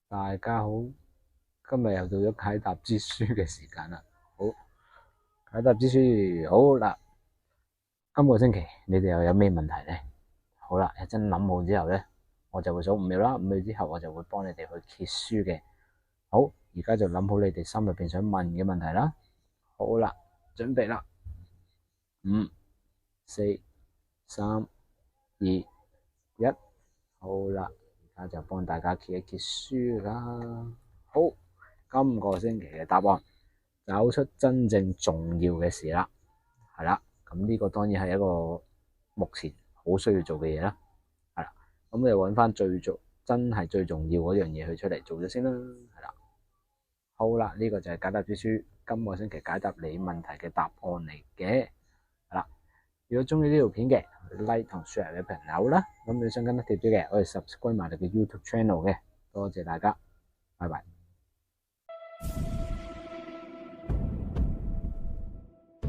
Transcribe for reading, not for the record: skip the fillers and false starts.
大家好，今日又到咗解答之書嘅時間啦。好，解答之書好啦。今個星期你哋又有咩問題呢？好啦，一陣諗好之後呢，我就會數5秒啦。5秒之後我就會幫你哋去揭書嘅。好，而家就諗好你哋心入邊想問嘅問題啦。好啦，準備啦。5、4、3、2、1，好啦，而家就幫大家揭一揭書啦。好，今個星期嘅答案，找出真正重要嘅事啦。係啦，咁呢個當然係一個目前好需要做嘅嘢啦。係啦，咁你揾翻真係最重要嗰樣嘢去出嚟做咗先啦。係啦，好啦，呢個就係解答之書，今個星期解答你問題嘅答案嚟嘅。係啦，如果中意呢條片嘅 like 同 share 俾朋友啦，咁你想跟得貼啲嘅，可以 subscribe 埋你嘅 YouTube channel 嘅。多謝大家，拜拜。